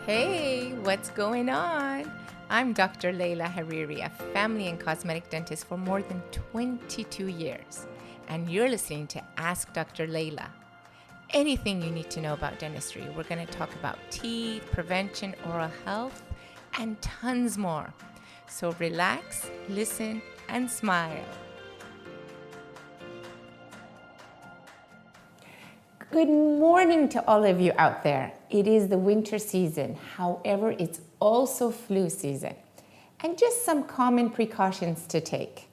Hey, what's going on? I'm Dr. Leila Hariri, a family and cosmetic dentist for more than 22 years. And you're listening to Ask Dr. Leila. Anything you need to know about dentistry. We're going to talk about teeth, prevention, oral health, and tons more. So relax, listen, and smile. Good morning to all of you out there. It is the winter season. However, it's also flu season. And just some common precautions to take.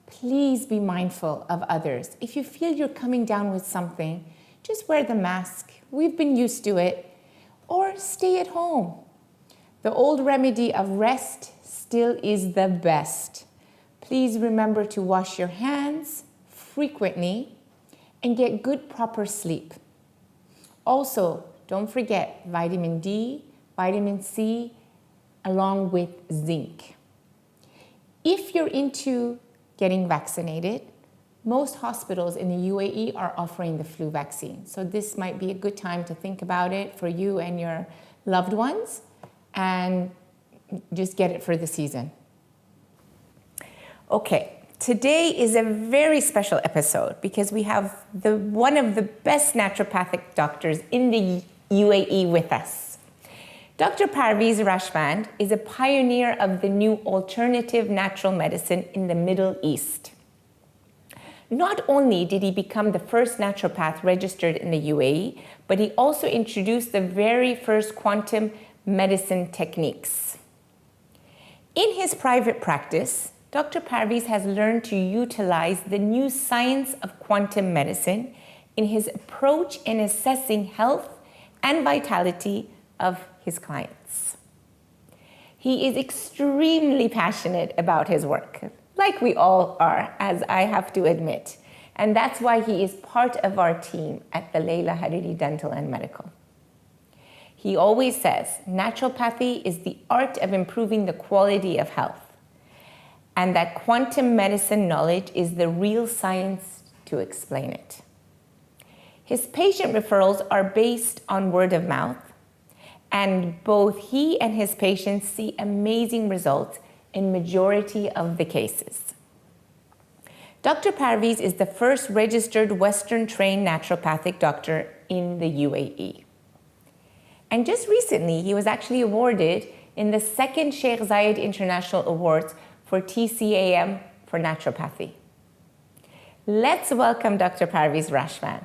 Please be mindful of others. If you feel you're coming down with something, just wear the mask. We've been used to it. Or stay at home. The old remedy of rest still is the best. Please remember to wash your hands frequently and get good proper sleep. Also, don't forget vitamin D, vitamin C, along with zinc. If you're into getting vaccinated, most hospitals in the UAE are offering the flu vaccine. So this might be a good time to think about it for you and your loved ones and just get it for the season. Okay. Today is a very special episode because we have one of the best naturopathic doctors in the UAE with us. Dr. Parviz Rasvand is a pioneer of the new alternative natural medicine in the Middle East. Not only did he become the first naturopath registered in the UAE, but he also introduced the very first quantum medicine techniques. In his private practice, Dr. Parviz has learned to utilize the new science of quantum medicine in his approach in assessing health and vitality of his clients. He is extremely passionate about his work, like we all are, as I have to admit. And that's why he is part of our team at the Leila Hariri Dental and Medical. He always says, naturopathy is the art of improving the quality of health, and that quantum medicine knowledge is the real science to explain it. His patient referrals are based on word of mouth, and both he and his patients see amazing results in majority of the cases. Dr. Parviz is the first registered Western-trained naturopathic doctor in the UAE. And just recently, he was actually awarded in the second Sheikh Zayed International Awards for TCAM for naturopathy. Let's welcome Dr. Parviz Rasvand.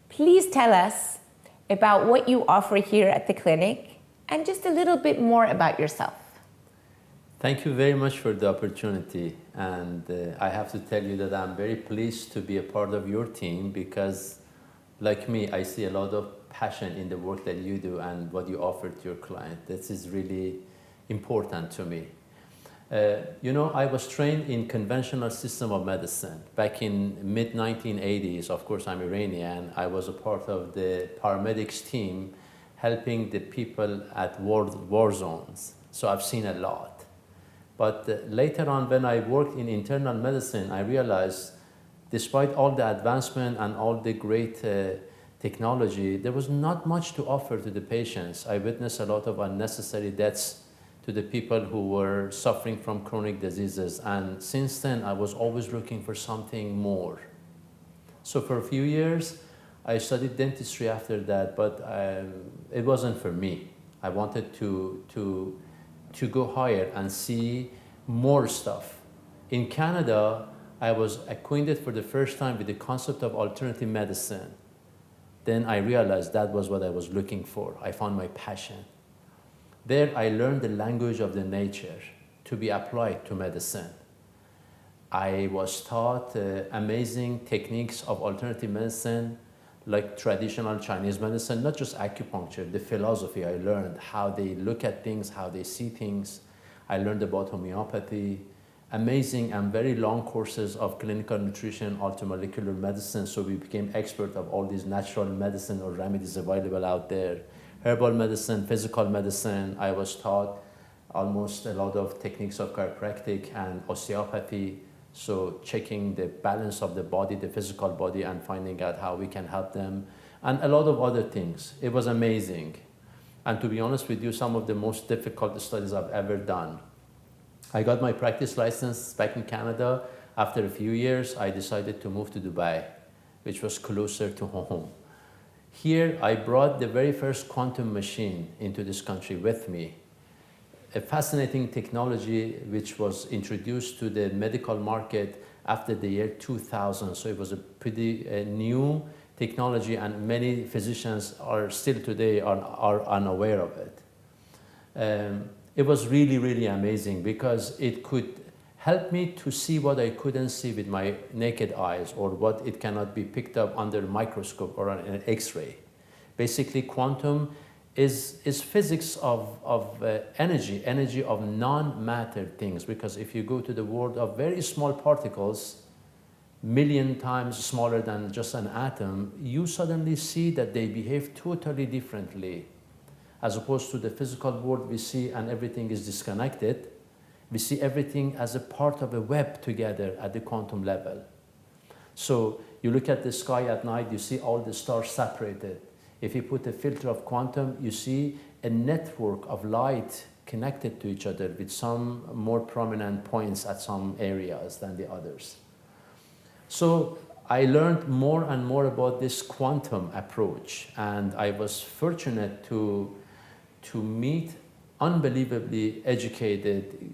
Please tell us about what you offer here at the clinic and just a little bit more about yourself. Thank you very much for the opportunity. And I have to tell you that I'm very pleased to be a part of your team because, like me, I see a lot of passion in the work that you do and what you offer to your client. This is really important to me. I was trained in conventional system of medicine. Back in mid-1980s, of course, I'm Iranian. I was a part of the paramedics team helping the people at war zones. So I've seen a lot. But later on, when I worked in internal medicine, I realized despite all the advancement and all the great technology, there was not much to offer to the patients. I witnessed a lot of unnecessary deaths to the people who were suffering from chronic diseases. And since then, I was always looking for something more. So for a few years, I studied dentistry after that, but it wasn't for me. I wanted to go higher and see more stuff. In Canada, I was acquainted for the first time with the concept of alternative medicine. Then I realized that was what I was looking for. I found my passion. There, I learned the language of the nature to be applied to medicine. I was taught amazing techniques of alternative medicine, like traditional Chinese medicine, not just acupuncture, the philosophy I learned, how they look at things, how they see things. I learned about homeopathy, amazing and very long courses of clinical nutrition, orthomolecular medicine, so we became expert of all these natural medicine or remedies available out there. Herbal medicine, physical medicine. I was taught almost a lot of techniques of chiropractic and osteopathy, so checking the balance of the body, the physical body, and finding out how we can help them. and a lot of other things. It was amazing. And to be honest with you, some of the most difficult studies I've ever done. I got my practice license back in Canada. After a few years, I decided to move to Dubai, which was closer to home. Here, I brought the very first quantum machine into this country with me. A fascinating technology which was introduced to the medical market after the year 2000. So it was a pretty new technology, and many physicians are still today are unaware of it. It was really, really amazing because it could help me to see what I couldn't see with my naked eyes, or what it cannot be picked up under a microscope or an X-ray. Basically, quantum is physics of energy of non-matter things, because if you go to the world of very small particles, million times smaller than just an atom, you suddenly see that they behave totally differently. As opposed to the physical world we see and everything is disconnected, we see everything as a part of a web together at the quantum level. So you look at the sky at night, you see all the stars separated. If you put a filter of quantum, you see a network of light connected to each other with some more prominent points at some areas than the others. So I learned more and more about this quantum approach, and I was fortunate to meet unbelievably educated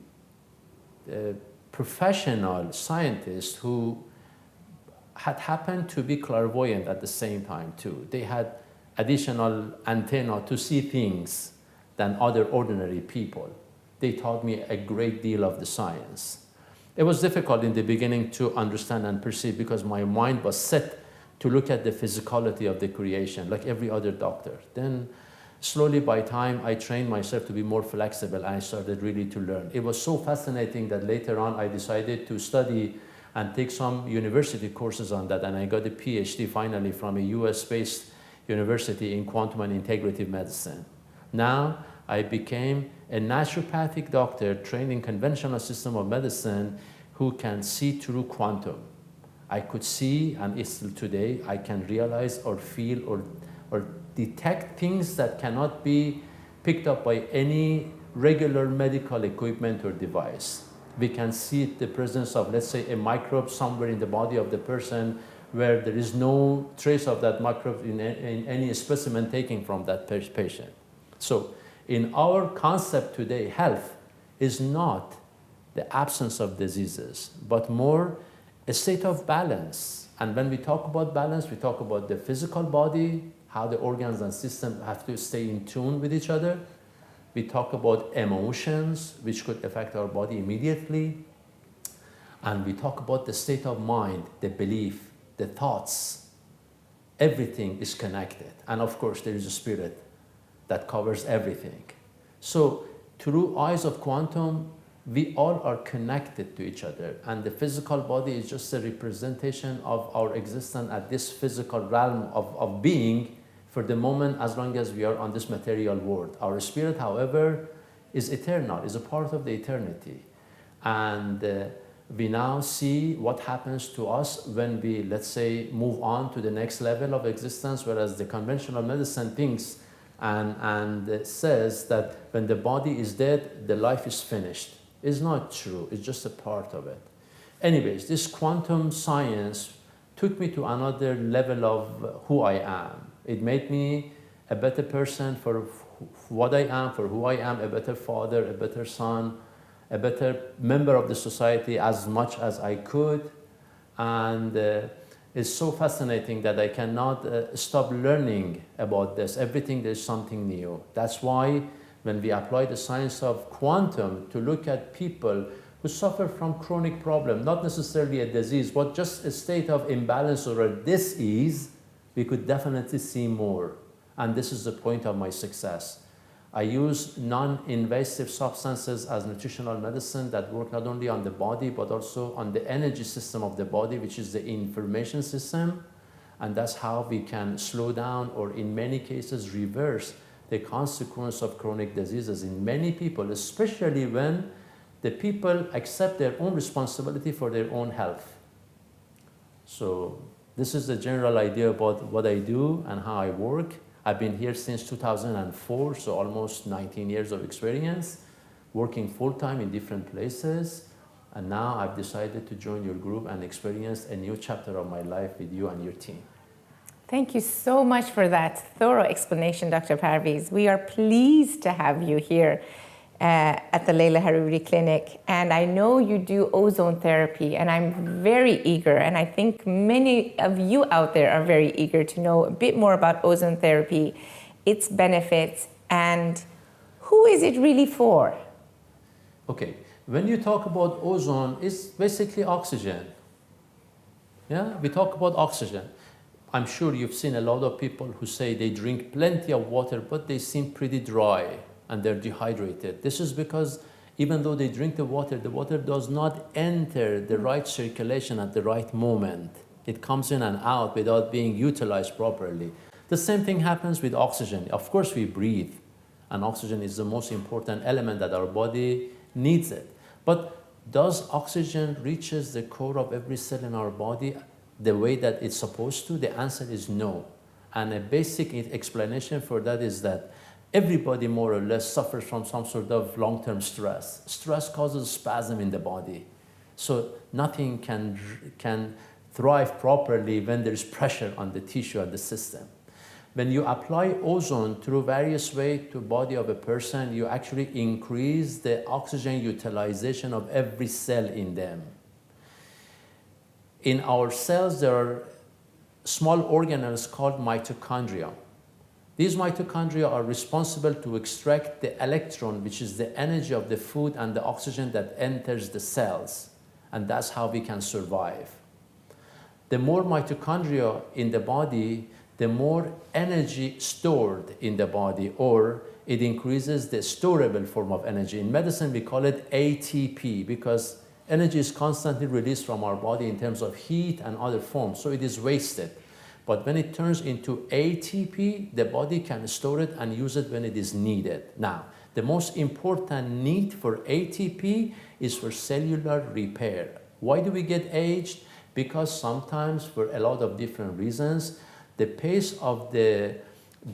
professional scientists who had happened to be clairvoyant at the same time too. They had additional antenna to see things than other ordinary people. They taught me a great deal of the science. It was difficult in the beginning to understand and perceive because my mind was set to look at the physicality of the creation like every other doctor. Then slowly by time I trained myself to be more flexible, and I started really to learn. It was so fascinating that later on I decided to study and take some university courses on that, and I got a PhD finally from a US-based university in quantum and integrative medicine. Now I became a naturopathic doctor trained in conventional system of medicine who can see through quantum. I could see, and still today, I can realize or feel or detect things that cannot be picked up by any regular medical equipment or device. We can see the presence of, let's say, a microbe somewhere in the body of the person where there is no trace of that microbe in any specimen taken from that patient. So in our concept today, health is not the absence of diseases, but more a state of balance. And when we talk about balance, we talk about the physical body, how the organs and systems have to stay in tune with each other. We talk about emotions, which could affect our body immediately. And we talk about the state of mind, the belief, the thoughts. Everything is connected. And of course, there is a spirit that covers everything. So through eyes of quantum, we all are connected to each other. And the physical body is just a representation of our existence at this physical realm of being for the moment, as long as we are on this material world. Our spirit, however, is eternal, is a part of the eternity. And we now see what happens to us when we, let's say, move on to the next level of existence, whereas the conventional medicine thinks and says that when the body is dead, the life is finished. It's not true. It's just a part of it. Anyways, this quantum science took me to another level of who I am. It made me a better person for what I am, for who I am, a better father, a better son, a better member of the society as much as I could. And it's so fascinating that I cannot stop learning about this. Everything there's something new. That's why when we apply the science of quantum to look at people who suffer from chronic problem, not necessarily a disease, but just a state of imbalance or a dis-ease, we could definitely see more. And this is the point of my success. I use non-invasive substances as nutritional medicine that work not only on the body, but also on the energy system of the body, which is the information system. And that's how we can slow down, or in many cases, reverse the consequence of chronic diseases in many people, especially when the people accept their own responsibility for their own health. So This is the general idea about what I do and how I work. I've been here since 2004, so almost 19 years of experience, working full-time in different places. And now I've decided to join your group and experience a new chapter of my life with you and your team. Thank you so much for that thorough explanation, Dr. Parviz. We are pleased to have you here at the Leila Hariri Clinic. And I know you do ozone therapy, and I'm very eager, and I think many of you out there are very eager to know a bit more about ozone therapy, its benefits, and who is it really for? Okay, when you talk about ozone, it's basically oxygen. Yeah, we talk about oxygen. I'm sure you've seen a lot of people who say they drink plenty of water, but they seem pretty dry and they're dehydrated. This is because even though they drink the water does not enter the right circulation at the right moment. It comes in and out without being utilized properly. The same thing happens with oxygen. Of course, we breathe, and oxygen is the most important element that our body needs it. But does oxygen reaches the core of every cell in our body the way that it's supposed to? The answer is no. And a basic explanation for that is that everybody more or less suffers from some sort of long-term stress. Stress causes spasm in the body. So nothing can thrive properly when there's pressure on the tissue and the system. When you apply ozone through various ways to the body of a person, you actually increase the oxygen utilization of every cell in them. In our cells, there are small organelles called mitochondria. These mitochondria are responsible to extract the electron, which is the energy of the food and the oxygen that enters the cells. And that's how we can survive. The more mitochondria in the body, the more energy stored in the body, or it increases the storable form of energy. In medicine, we call it ATP because energy is constantly released from our body in terms of heat and other forms, so it is wasted. But when it turns into ATP, the body can store it and use it when it is needed. Now, the most important need for ATP is for cellular repair. Why do we get aged? Because sometimes, for a lot of different reasons, the pace of the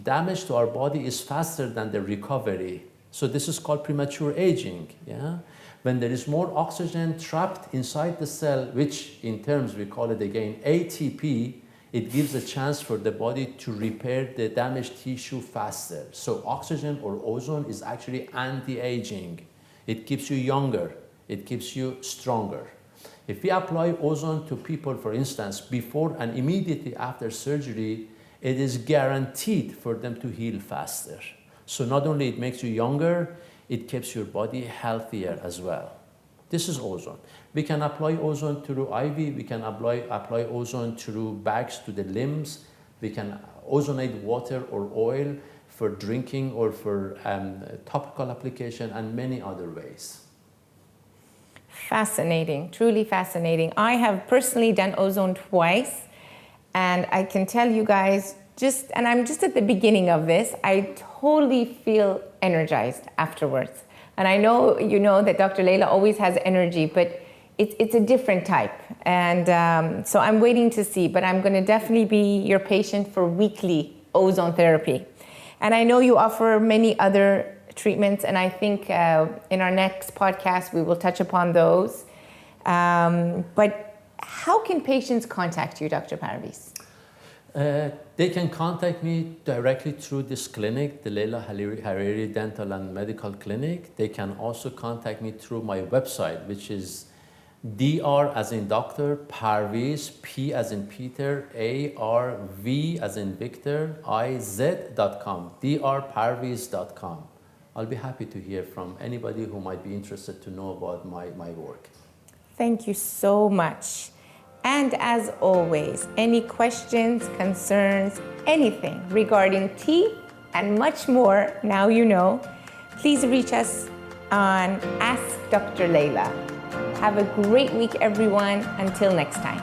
damage to our body is faster than the recovery. So this is called premature aging. Yeah? When there is more oxygen trapped inside the cell, which in terms we call it again ATP, it gives a chance for the body to repair the damaged tissue faster. So oxygen or ozone is actually anti-aging. It keeps you younger. It keeps you stronger. If we apply ozone to people, for instance, before and immediately after surgery, it is guaranteed for them to heal faster. So not only it makes you younger, it keeps your body healthier as well. This is ozone. We can apply ozone through IV. We can apply ozone through bags to the limbs. We can ozonate water or oil for drinking or for topical application and many other ways. Fascinating, truly fascinating. I have personally done ozone twice, and I can tell you guys, and I'm just at the beginning of this, I totally feel energized afterwards. And I know you know that Dr. Leila always has energy, but it's a different type. And so I'm waiting to see, but I'm gonna definitely be your patient for weekly ozone therapy. And I know you offer many other treatments, and I think in our next podcast we will touch upon those. But how can patients contact you, Dr. Parviz? They can contact me directly through this clinic, the Leila Hariri Dental and Medical Clinic. They can also contact me through my website, which is Dr. as in Doctor, Parviz, P as in Peter, ARV as in Victor, IZ.com, drparviz.com. I'll be happy to hear from anybody who might be interested to know about my work. Thank you so much. And as always, any questions, concerns, anything regarding teeth and much more, now you know, please reach us on Ask Dr. Leila. Have a great week, everyone. Until next time.